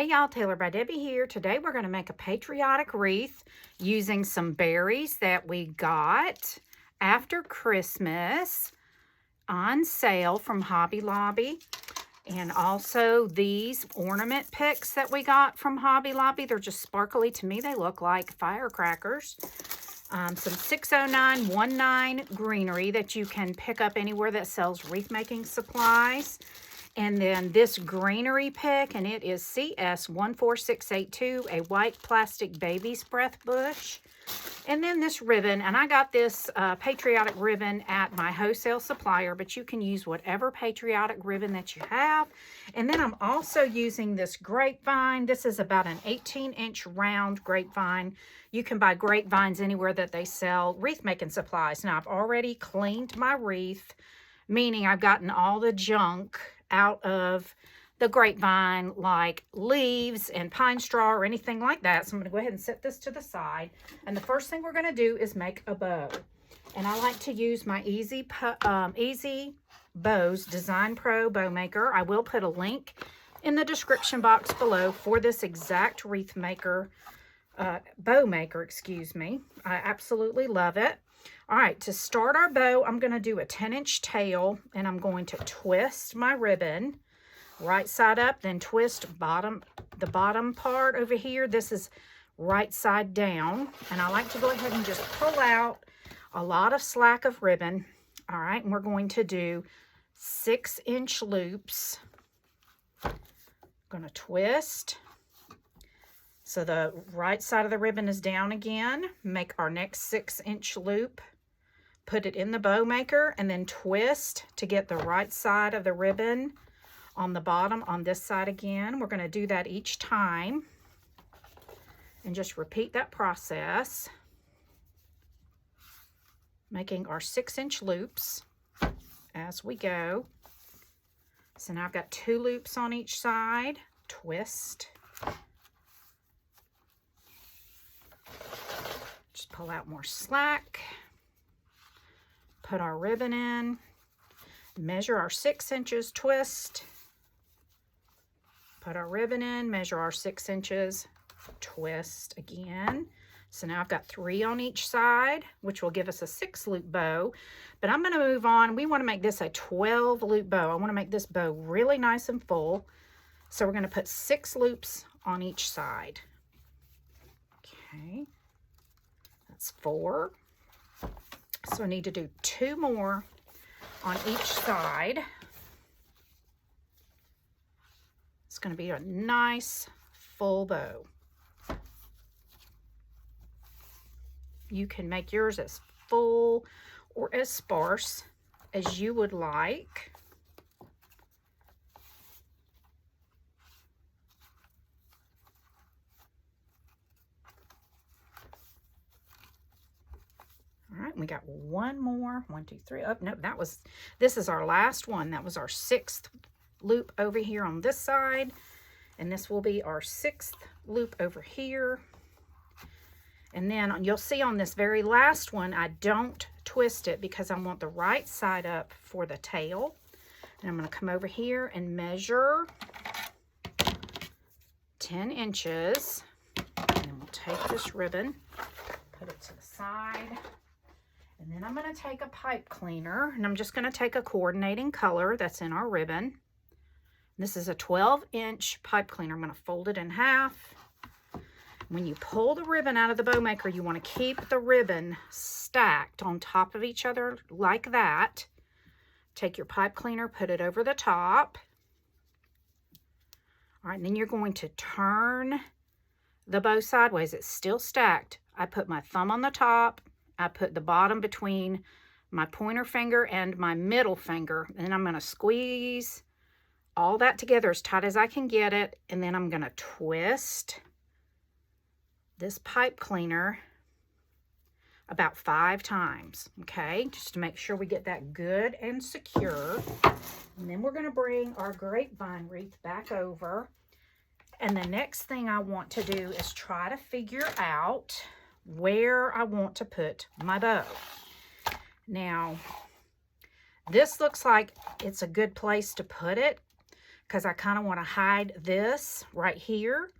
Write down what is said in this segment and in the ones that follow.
Hey y'all, Taylor by Debbie here. Today we're going to make a patriotic wreath using some berries that we got after Christmas on sale from Hobby Lobby. And also these ornament picks that we got from Hobby Lobby. They're just sparkly. To me, they look like firecrackers. Some 60919 greenery that you can pick up anywhere that sells wreath making supplies. And then this greenery pick, and it is CS14682, a white plastic baby's breath bush. And then this ribbon, and I got this patriotic ribbon at my wholesale supplier, but you can use whatever patriotic ribbon that you have. And then I'm also using this grapevine. This is about an 18-inch round grapevine. You can buy grapevines anywhere that they sell wreath making supplies. Now, I've already cleaned my wreath, meaning I've gotten all the junk out of the grapevine, like leaves and pine straw or anything like that. So I'm going to go ahead and set this to the side. And the first thing we're going to do is make a bow. And I like to use my Easy Bows Design Pro Bow Maker. I will put a link in the description box below for this exact wreath maker, bow maker, excuse me. I absolutely love it. All right, to start our bow, I'm going to do a 10-inch tail, and I'm going to twist my ribbon right side up, then twist the bottom part over here. This is right side down, and I like to go ahead and just pull out a lot of slack of ribbon. All right, and we're going to do 6-inch loops. I'm going to twist. So the right side of the ribbon is down again. Make our next 6-inch loop. Put it in the bow maker and then twist to get the right side of the ribbon on the bottom on this side again. We're going to do that each time and just repeat that process, making our 6-inch loops as we go. So now I've got 2 loops on each side. Twist. Just pull out more slack. Put our ribbon in, measure our 6 inches, twist, put our ribbon in, measure our 6 inches, twist again. So now I've got 3 on each side, which will give us a 6-loop bow. But I'm going to move on. We want to make this a 12-loop bow. I want to make this bow really nice and full. So we're going to put 6 loops on each side. Okay, that's 4. So I need to do 2 more on each side. It's going to be a nice full bow. You can make yours as full or as sparse as you would like. All right, we got 1 more. 1, 2, 3. Oh, no, this is our last one. That was our 6th loop over here on this side. And this will be our 6th loop over here. And then you'll see on this very last one, I don't twist it because I want the right side up for the tail. And I'm going to come over here and measure 10 inches. And then we'll take this ribbon, put it to the side. And then I'm going to take a pipe cleaner, and I'm just going to take a coordinating color that's in our ribbon. This is a 12-inch pipe cleaner. I'm going to fold it in half. When you pull the ribbon out of the bow maker, you want to keep the ribbon stacked on top of each other like that. Take your pipe cleaner, put it over the top. All right, and then you're going to turn the bow sideways. It's still stacked. I put my thumb on the top. I put the bottom between my pointer finger and my middle finger. And I'm going to squeeze all that together as tight as I can get it. And then I'm going to twist this pipe cleaner about 5 times. Okay, just to make sure we get that good and secure. And then we're going to bring our grapevine wreath back over. And the next thing I want to do is try to figure out where I want to put my bow. Now, this looks like it's a good place to put it because I kind of want to hide this right here.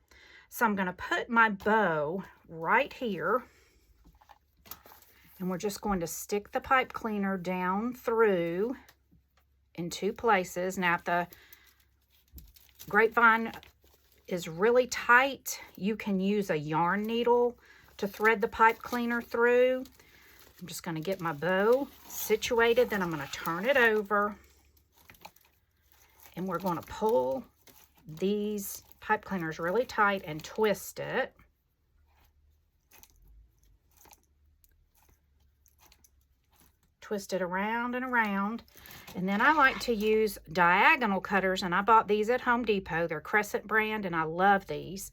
So I'm going to put my bow right here. And we're just going to stick the pipe cleaner down through in 2 places. Now, if the grapevine is really tight, you can use a yarn needle to thread the pipe cleaner through. I'm just going to get my bow situated, then I'm going to turn it over. And we're going to pull these pipe cleaners really tight and twist it. Twist it around and around. And then I like to use diagonal cutters, and I bought these at Home Depot. They're Crescent brand, and I love these.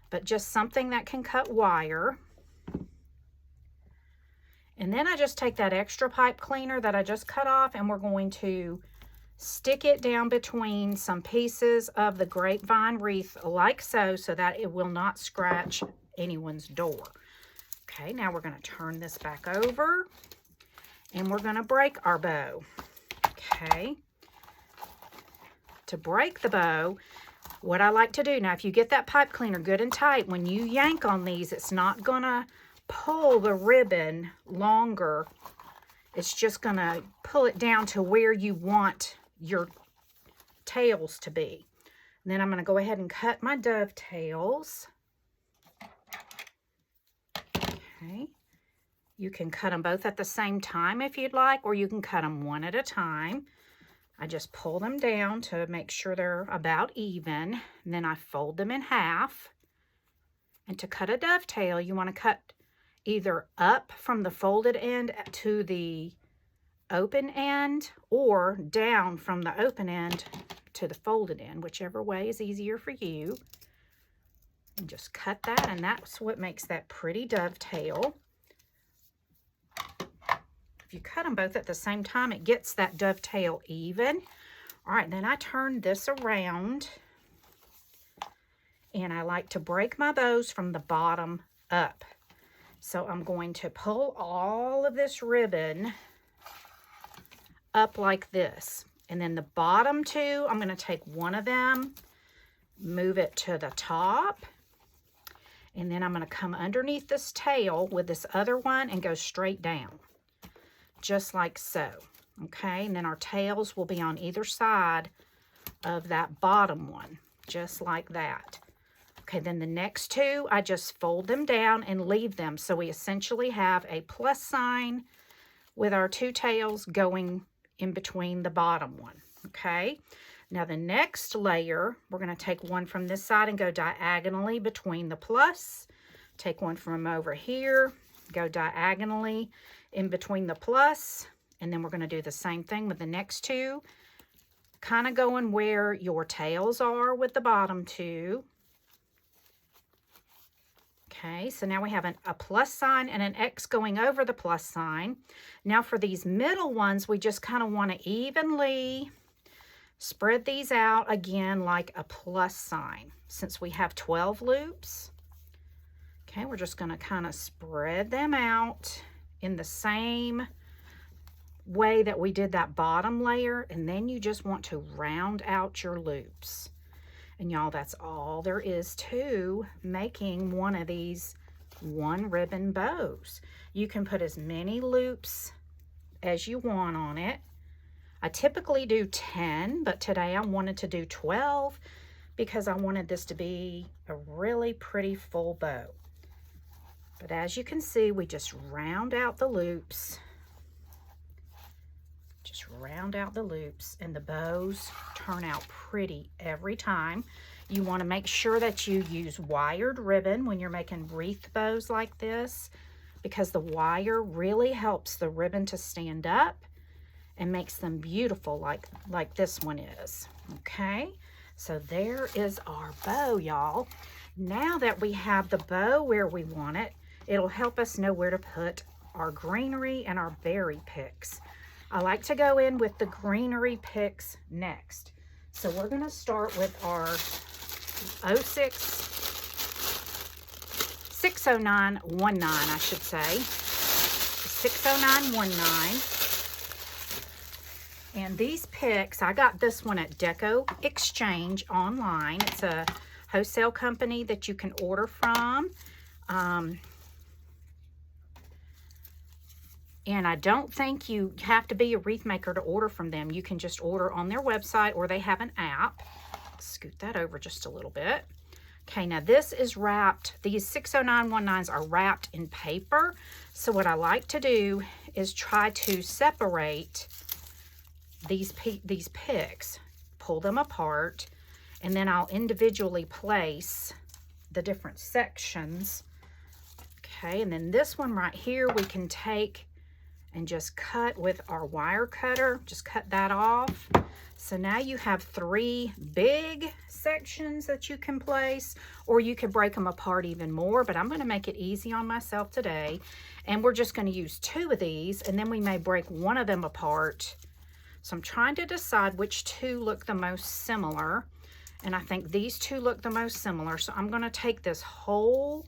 But just something that can cut wire. And then I just take that extra pipe cleaner that I just cut off, and we're going to stick it down between some pieces of the grapevine wreath like so that it will not scratch anyone's door. Okay, now we're going to turn this back over. And we're going to break our bow. Okay. To break the bow, what I like to do, now if you get that pipe cleaner good and tight, when you yank on these, it's not going to pull the ribbon longer. It's just going to pull it down to where you want your tails to be. And then I'm going to go ahead and cut my dovetails. Okay. You can cut them both at the same time if you'd like, or you can cut them one at a time. I just pull them down to make sure they're about even, and then I fold them in half. And to cut a dovetail, you want to cut either up from the folded end to the open end, or down from the open end to the folded end, whichever way is easier for you. And just cut that, and that's what makes that pretty dovetail. If you cut them both at the same time, it gets that dovetail even. All right, then I turn this around, and I like to break my bows from the bottom up. So I'm going to pull all of this ribbon up like this. And then the bottom 2, I'm going to take one of them, move it to the top, and then I'm going to come underneath this tail with this other one and go straight down. Just like so. Okay, and then our tails will be on either side of that bottom one, just like that. Okay, then the next 2, I just fold them down and leave them. So we essentially have a plus sign with our 2 tails going in between the bottom one. Okay, now the next layer, we're going to take one from this side and go diagonally between the plus. Take one from over here, go diagonally in between the plus, and then we're going to do the same thing with the next 2, kind of going where your tails are with the bottom 2. Okay, so now we have a plus sign and an X going over the plus sign. Now for these middle ones, we just kind of want to evenly spread these out again like a plus sign. Since we have 12 loops, okay, we're just going to kind of spread them out in the same way that we did that bottom layer, and then you just want to round out your loops. And y'all, that's all there is to making one of these 1 ribbon bows. You can put as many loops as you want on it. I typically do 10, but today I wanted to do 12 because I wanted this to be a really pretty full bow. But as you can see, we just round out the loops. Just round out the loops, and the bows turn out pretty every time. You want to make sure that you use wired ribbon when you're making wreath bows like this, because the wire really helps the ribbon to stand up and makes them beautiful like this one is. Okay, so there is our bow, y'all. Now that we have the bow where we want it, it'll help us know where to put our greenery and our berry picks. I like to go in with the greenery picks next. So we're going to start with our 60919, I should say. 60919. And these picks, I got this one at Deco Exchange online. It's a wholesale company that you can order from. And I don't think you have to be a wreath maker to order from them. You can just order on their website, or they have an app. Scoot that over just a little bit. Okay, now this is wrapped. These 60919s are wrapped in paper. So what I like to do is try to separate these picks, pull them apart, and then I'll individually place the different sections. Okay, and then this one right here we can take and just cut with our wire cutter. Just cut that off. So now you have 3 big sections that you can place, or you could break them apart even more, but I'm going to make it easy on myself today. And we're just going to use 2 of these, and then we may break one of them apart. So I'm trying to decide which 2 look the most similar, and I think these 2 look the most similar. So I'm going to take this whole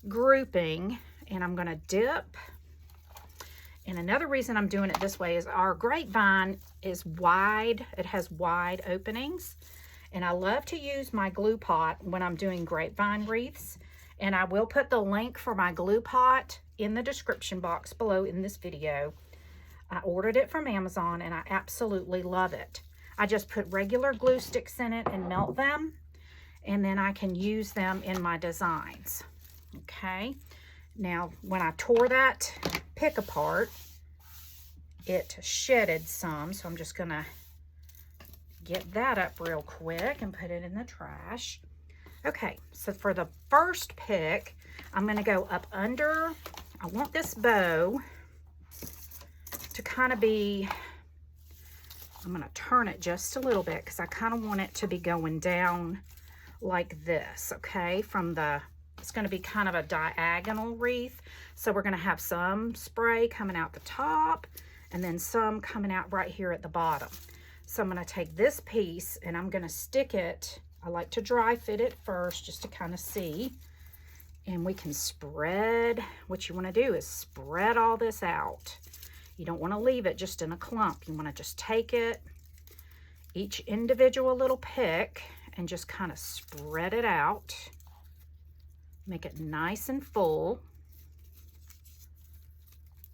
grouping and I'm going to dip. And another reason I'm doing it this way is our grapevine is wide. It has wide openings. And I love to use my glue pot when I'm doing grapevine wreaths. And I will put the link for my glue pot in the description box below in this video. I ordered it from Amazon and I absolutely love it. I just put regular glue sticks in it and melt them. And then I can use them in my designs. Okay. Now, when I tore that pick apart, it shedded some, so I'm just gonna get that up real quick and put it in the trash. Okay, so for the first pick, I'm gonna go up under. I want this bow to kind of be, I'm gonna turn it just a little bit because I kind of want it to be going down like this, okay, from the, it's going to be kind of a diagonal wreath. So we're going to have some spray coming out the top and then some coming out right here at the bottom. So I'm going to take this piece and I'm going to stick it. I like to dry fit it first just to kind of see. And we can spread. What you want to do is spread all this out. You don't want to leave it just in a clump. You want to just take it, each individual little pick, and just kind of spread it out. Make it nice and full.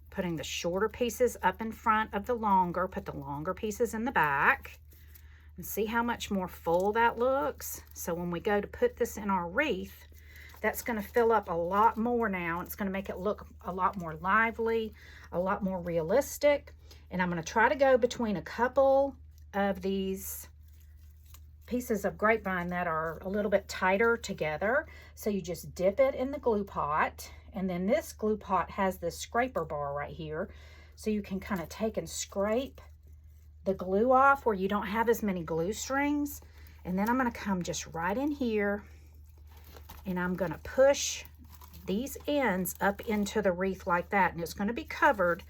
Putting the shorter pieces up in front of the longer, put the longer pieces in the back. And see how much more full that looks? So when we go to put this in our wreath, that's going to fill up a lot more now. It's going to make it look a lot more lively, a lot more realistic. And I'm going to try to go between a couple of these pieces of grapevine that are a little bit tighter together. So you just dip it in the glue pot, and then this glue pot has this scraper bar right here, so you can kind of take and scrape the glue off where you don't have as many glue strings. And then I'm going to come just right in here and I'm going to push these ends up into the wreath like that, and it's going to be covered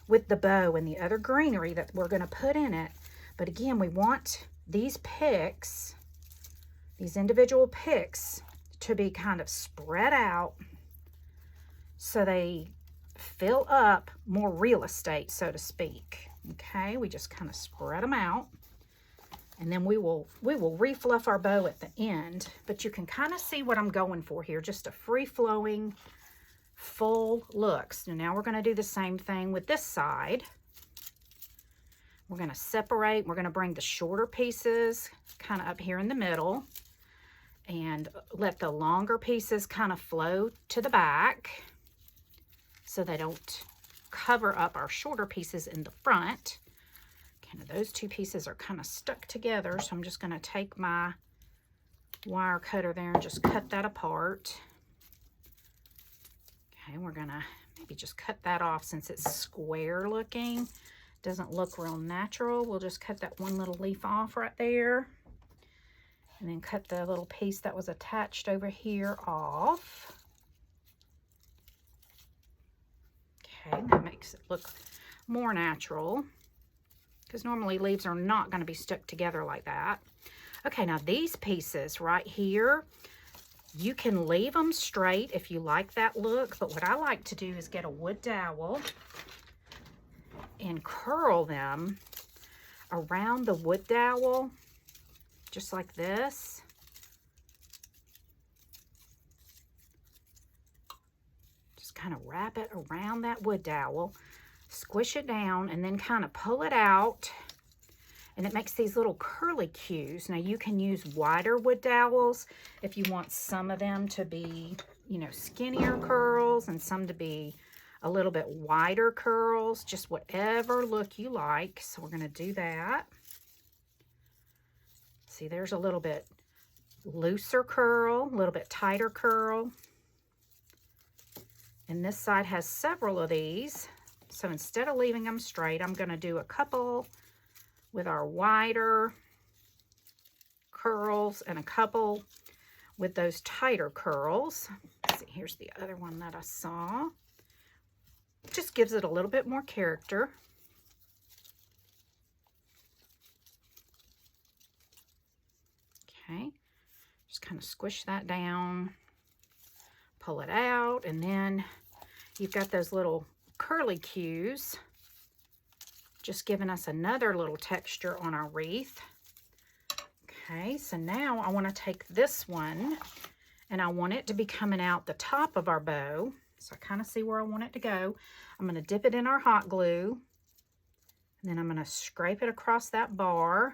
with the bow and the other greenery that we're going to put in it. But again, we want these picks, these individual picks, to be kind of spread out so they fill up more real estate, so to speak. Okay, we just kind of spread them out, and then we will refluff our bow at the end. But you can kind of see what I'm going for here, just a free-flowing, full look. So now we're going to do the same thing with this side. We're going to separate. We're going to bring the shorter pieces kind of up here in the middle and let the longer pieces kind of flow to the back so they don't cover up our shorter pieces in the front. Kind of those 2 pieces are kind of stuck together, so I'm just going to take my wire cutter there and just cut that apart. Okay, we're going to maybe just cut that off since it's square looking. Doesn't look real natural. We'll just cut that one little leaf off right there. And then cut the little piece that was attached over here off. Okay, that makes it look more natural, because normally leaves are not going to be stuck together like that. Okay, now these pieces right here, you can leave them straight if you like that look, but what I like to do is get a wood dowel and curl them around the wood dowel, just like this. Just kind of wrap it around that wood dowel, squish it down, and then kind of pull it out. And it makes these little curly cues. Now you can use wider wood dowels if you want some of them to be, you know, skinnier curls and some to be a little bit wider curls, just whatever look you like. So we're going to do that. See, there's a little bit looser curl, a little bit tighter curl. And this side has several of these. So instead of leaving them straight, I'm going to do a couple with our wider curls and a couple with those tighter curls. Let's see, here's the other one that I saw. Just gives it a little bit more character. Okay, just kind of squish that down, pull it out, and then you've got those little curly cues, just giving us another little texture on our wreath. Okay, so now I want to take this one and I want it to be coming out the top of our bow. So I kind of see where I want it to go. I'm going to dip it in our hot glue, and then I'm going to scrape it across that bar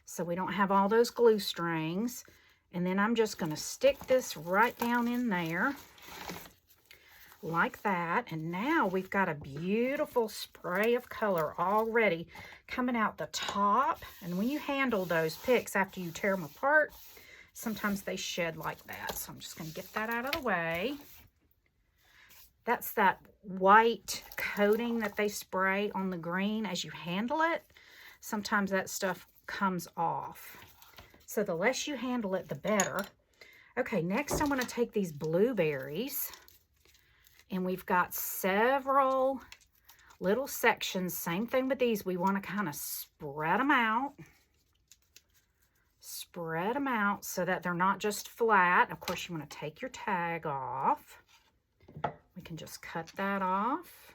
so we don't have all those glue strings. And then I'm just going to stick this right down in there like that. And now we've got a beautiful spray of color already coming out the top. And when you handle those picks after you tear them apart, sometimes they shed like that. So I'm just going to get that out of the way. That's that white coating that they spray on the green as you handle it. Sometimes that stuff comes off. So the less you handle it, the better. Okay, next I'm going to take these blueberries. And we've got several little sections. Same thing with these. We want to kind of spread them out. Spread them out so that they're not just flat. Of course, you want to take your tag off. We can just cut that off.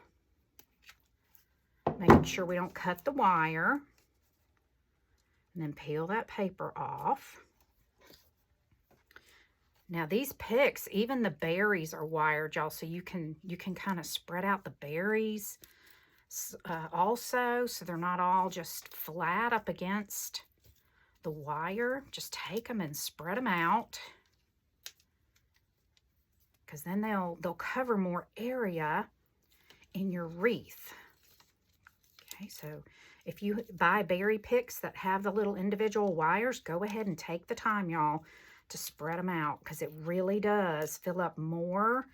Making sure we don't cut the wire. And then peel that paper off. Now these picks, even the berries are wired, y'all, so you can kind of spread out the berries also, so they're not all just flat up against the wire. Just take them and spread them out, because then they'll cover more area in your wreath. Okay, so if you buy berry picks that have the little individual wires, go ahead and take the time, y'all, to spread them out, because it really does fill up more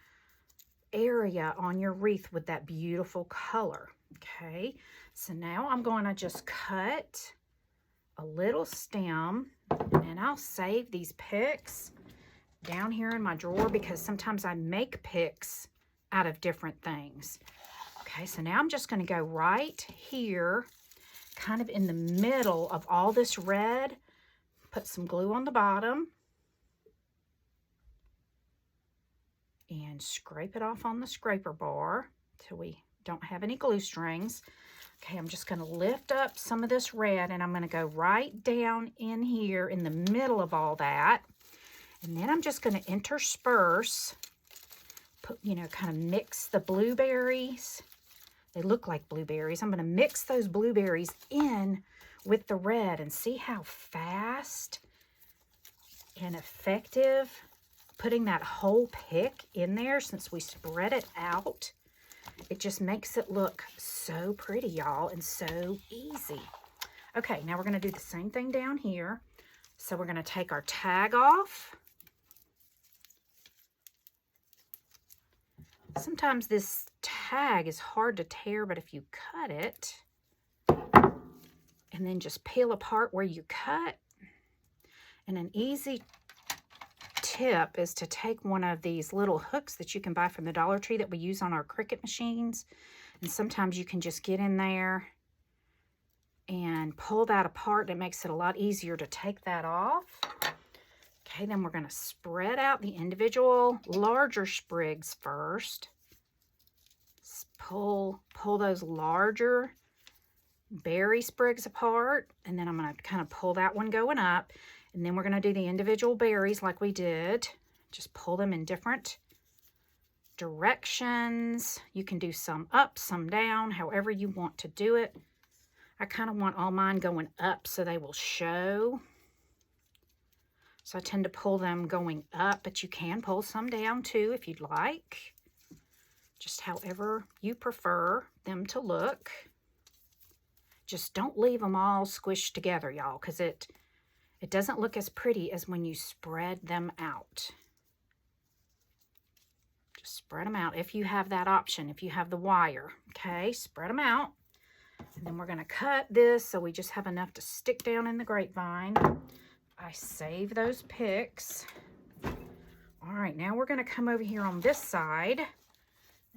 area on your wreath with that beautiful color. Okay, so now I'm going to just cut a little stem, and I'll save these picks down here in my drawer, because sometimes I make picks out of different things. Okay, so now I'm just going to go right here, kind of in the middle of all this red, put some glue on the bottom, and scrape it off on the scraper bar till we don't have any glue strings. Okay, I'm just going to lift up some of this red, and I'm going to go right down in here in the middle of all that. And then I'm just going to intersperse, kind of mix the blueberries. They look like blueberries. I'm going to mix those blueberries in with the red, and see how fast and effective putting that whole pick in there, since we spread it out. It just makes it look so pretty, y'all, and so easy. Okay, now we're going to do the same thing down here. So we're going to take our tag off. Sometimes this tag is hard to tear, but if you cut it and then just peel apart where you cut, and an easy tip is to take one of these little hooks that you can buy from the Dollar Tree that we use on our Cricut machines, and sometimes you can just get in there and pull that apart. It makes it a lot easier to take that off. Okay, then we're going to spread out the individual larger sprigs first. Pull those larger berry sprigs apart, and then I'm going to kind of pull that one going up, and then we're going to do the individual berries like we did. Just pull them in different directions. You can do some up, some down, however you want to do it. I kind of want all mine going up so they will show. So I tend to pull them going up, but you can pull some down too if you'd like. Just however you prefer them to look. Just don't leave them all squished together, y'all, because it doesn't look as pretty as when you spread them out. Just spread them out if you have that option, if you have the wire. Okay, spread them out. And then we're going to cut this so we just have enough to stick down in the grapevine. I save those picks. All right, now we're going to come over here on this side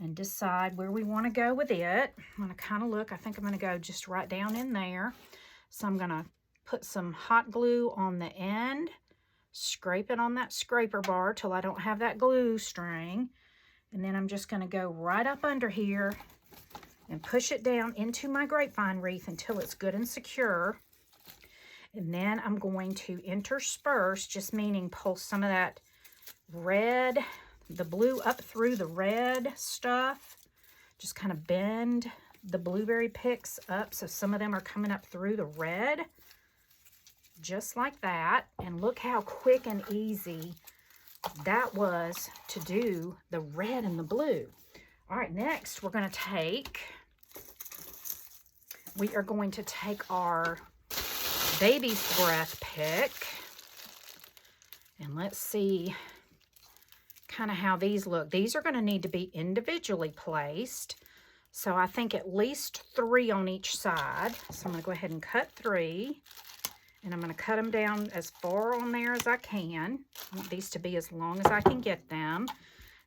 and decide where we want to go with it. I'm going to kind of look. I think I'm going to go just right down in there. So I'm going to put some hot glue on the end, scrape it on that scraper bar till I don't have that glue string. And then I'm just going to go right up under here and push it down into my grapevine wreath until it's good and secure. And then I'm going to intersperse, just meaning pull some of that red, the blue up through the red stuff. Just kind of bend the blueberry picks up so some of them are coming up through the red. Just like that. And look how quick and easy that was to do the red and the blue. All right, next we are going to take our baby's breath pick, and let's see kind of how these look. These are going to need to be individually placed, so I think at least 3 on each side. So I'm going to go ahead and cut 3, and I'm going to cut them down as far on there as I can. I want these to be as long as I can get them,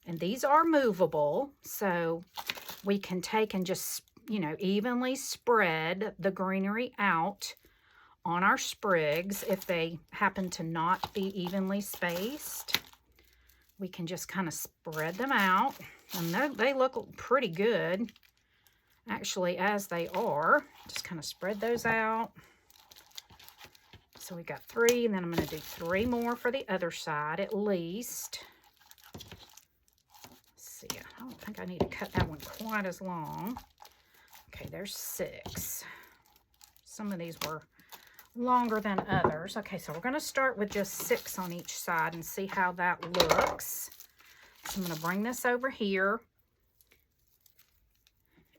and these are movable, so we can take and just, you know, evenly spread the greenery out on our sprigs. If they happen to not be evenly spaced, we can just kind of spread them out. And they look pretty good, actually, as they are. Just kind of spread those out. So we got 3, and then I'm going to do 3 more for the other side at least. Let's see, I don't think I need to cut that one quite as long. Okay, there's 6. Some of these were longer than others. Okay, so we're going to start with just 6 on each side and see how that looks. So I'm going to bring this over here.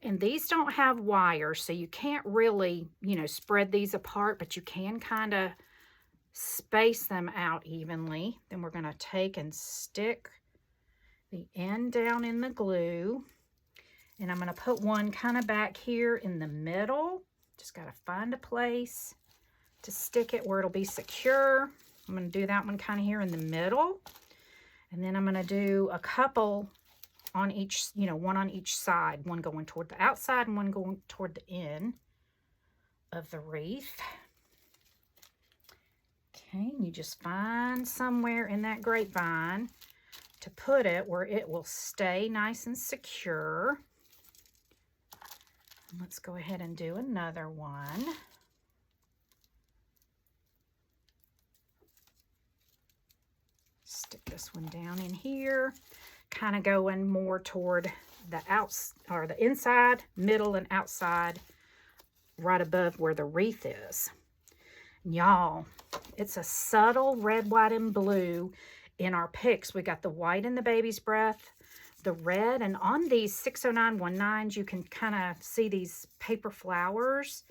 And these don't have wires, so you can't really, you know, spread these apart, but you can kind of space them out evenly. Then we're going to take and stick the end down in the glue. And I'm going to put one kind of back here in the middle. Just got to find a place to stick it where it'll be secure. I'm going to do that one kind of here in the middle. And then I'm going to do a couple on each, you know, one on each side. One going toward the outside and one going toward the end of the wreath. Okay, and you just find somewhere in that grapevine to put it where it will stay nice and secure. Let's go ahead and do another one. Stick this one down in here, kind of going more toward the or the inside, middle, and outside, right above where the wreath is. Y'all, it's a subtle red, white, and blue in our picks. We got the white in the baby's breath, the red, and on these 60919s, you can kind of see these paper flowers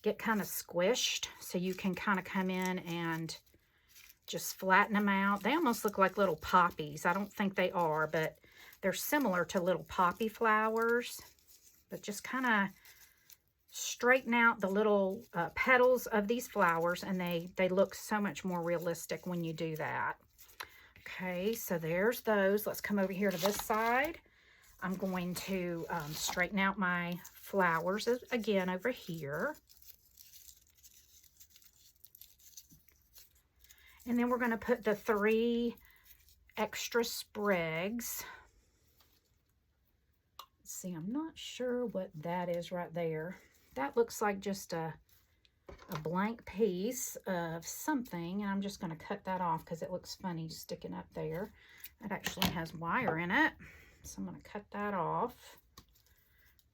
get kind of squished, so you can kind of come in and just flatten them out. They almost look like little poppies. I don't think they are, but they're similar to little poppy flowers. But just kind of straighten out the little petals of these flowers, and they look so much more realistic when you do that. Okay, so there's those. Let's come over here to this side. I'm going to straighten out my flowers again over here. And then we're going to put the 3 extra sprigs. Let's see, I'm not sure what that is right there. that looks like just a blank piece of something, and I'm just going to cut that off because it looks funny sticking up there. It actually has wire in it, so I'm going to cut that off.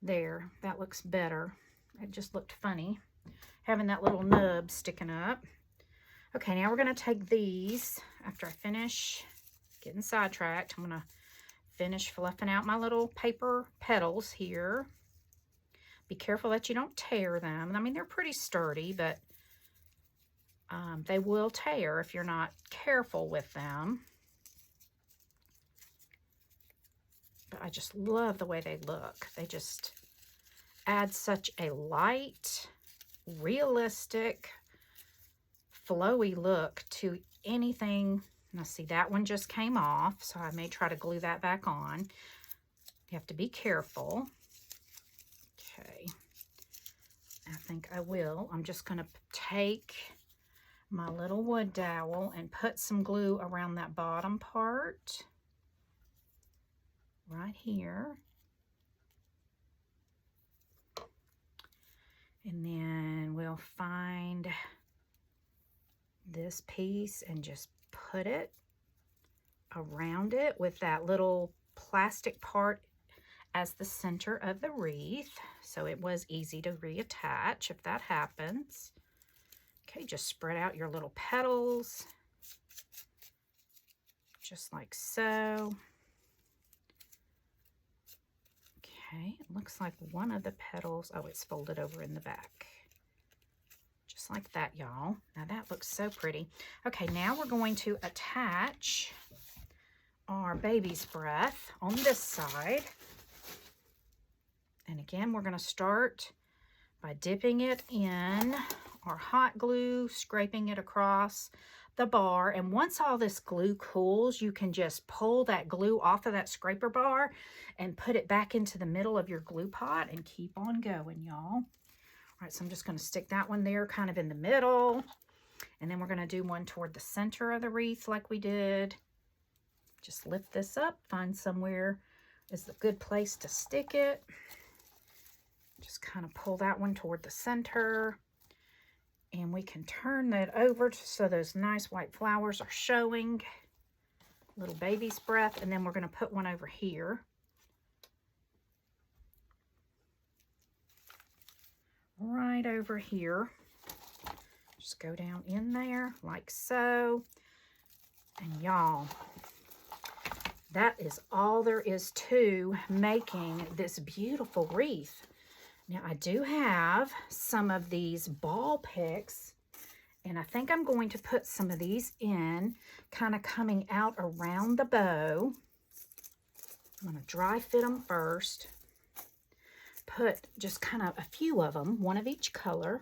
There, that looks better. It just looked funny having that little nub sticking up. Okay, now we're going to take these. After I finish getting sidetracked, I'm going to finish fluffing out my little paper petals here. Be careful that you don't tear them. I mean, they're pretty sturdy, but they will tear if you're not careful with them. But I just love the way they look. They just add such a light, realistic, flowy look to anything. Now see, that one just came off, so I may try to glue that back on. You have to be careful. Okay, I think I will. I'm just going to take my little wood dowel and put some glue around that bottom part right here. And then we'll find this piece and just put it around it with that little plastic part as the center of the wreath. So it was easy to reattach if that happens. Okay, just spread out your little petals, just like so. Okay, it looks like one of the petals, oh, it's folded over in the back. Just like that, y'all. Now that looks so pretty. Okay, now we're going to attach our baby's breath on this side. And again, we're going to start by dipping it in our hot glue, scraping it across the bar. And once all this glue cools, you can just pull that glue off of that scraper bar and put it back into the middle of your glue pot and keep on going, y'all. All right, so I'm just going to stick that one there kind of in the middle. And then we're going to do one toward the center of the wreath like we did. Just lift this up, find somewhere is a good place to stick it. Just kind of pull that one toward the center. And we can turn that over so those nice white flowers are showing. Little baby's breath. And then we're going to put one over here. Right over here. Just go down in there like so. And y'all, that is all there is to making this beautiful wreath. Now I do have some of these ball picks, and I think I'm going to put some of these in, kind of coming out around the bow. I'm going to dry fit them first. Put just kind of a few of them, one of each color,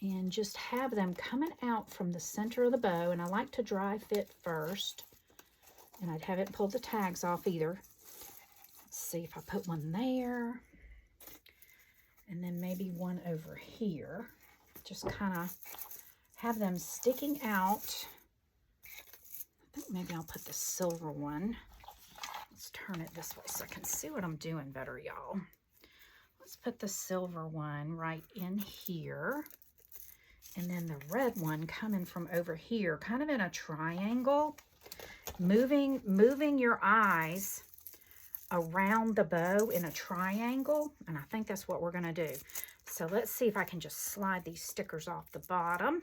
and just have them coming out from the center of the bow. And I like to dry fit first, and I'd haven't pulled the tags off either. Let's see if I put one there, and then maybe one over here. Just kind of have them sticking out. I think maybe I'll put the silver one. Let's turn it this way so I can see what I'm doing better, y'all. Let's put the silver one right in here. And then the red one coming from over here, kind of in a triangle. Moving your eyes around the bow in a triangle. And I think that's what we're going to do. So let's see if I can just slide these stickers off the bottom.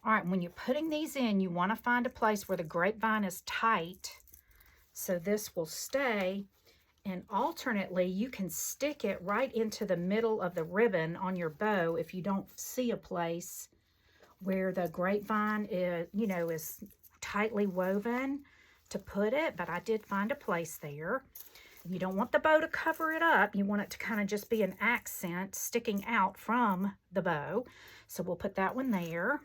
All right, when you're putting these in, you want to find a place where the grapevine is tight, so this will stay. And alternately, you can stick it right into the middle of the ribbon on your bow if you don't see a place where the grapevine is, you know, is tightly woven to put it. But I did find a place there. You don't want the bow to cover it up. You want it to kind of just be an accent sticking out from the bow. So we'll put that one there.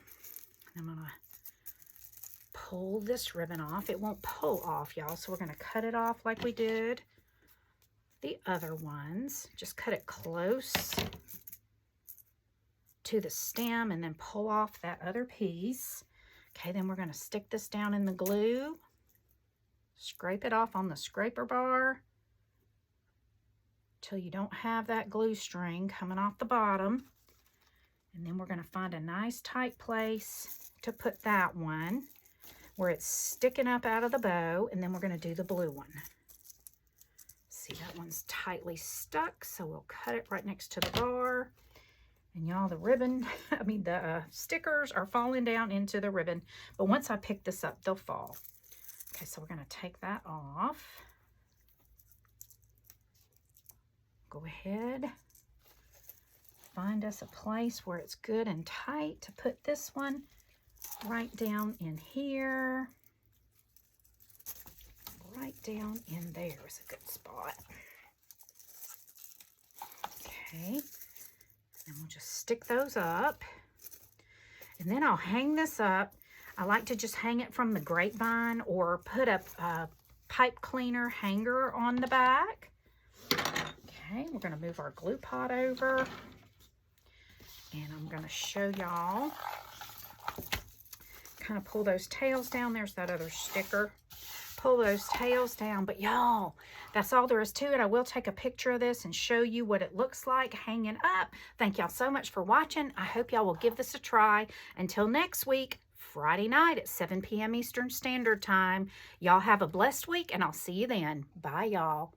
I'm going to pull this ribbon off. It won't pull off, y'all, so we're going to cut it off like we did the other ones. Just cut it close to the stem and then pull off that other piece. Okay, then we're going to stick this down in the glue, scrape it off on the scraper bar, till you don't have that glue string coming off the bottom. And then we're going to find a nice tight place to put that one where it's sticking up out of the bow, and then we're going to do the blue one. See, that one's tightly stuck, so we'll cut it right next to the bar. And y'all, the ribbon, the stickers are falling down into the ribbon, but once I pick this up, they'll fall. Okay, so we're going to take that off. Go ahead, find us a place where it's good and tight to put this one right down in here. Right down in there is a good spot. Okay, and we'll just stick those up. And then I'll hang this up. I like to just hang it from the grapevine or put a pipe cleaner hanger on the back. Okay, we're going to move our glue pot over. And I'm going to show y'all. Kind of pull those tails down. There's that other sticker. Pull those tails down. But y'all, that's all there is to it. I will take a picture of this and show you what it looks like hanging up. Thank y'all so much for watching. I hope y'all will give this a try. Until next week, Friday night at 7 p.m. Eastern Standard Time. Y'all have a blessed week, and I'll see you then. Bye, y'all.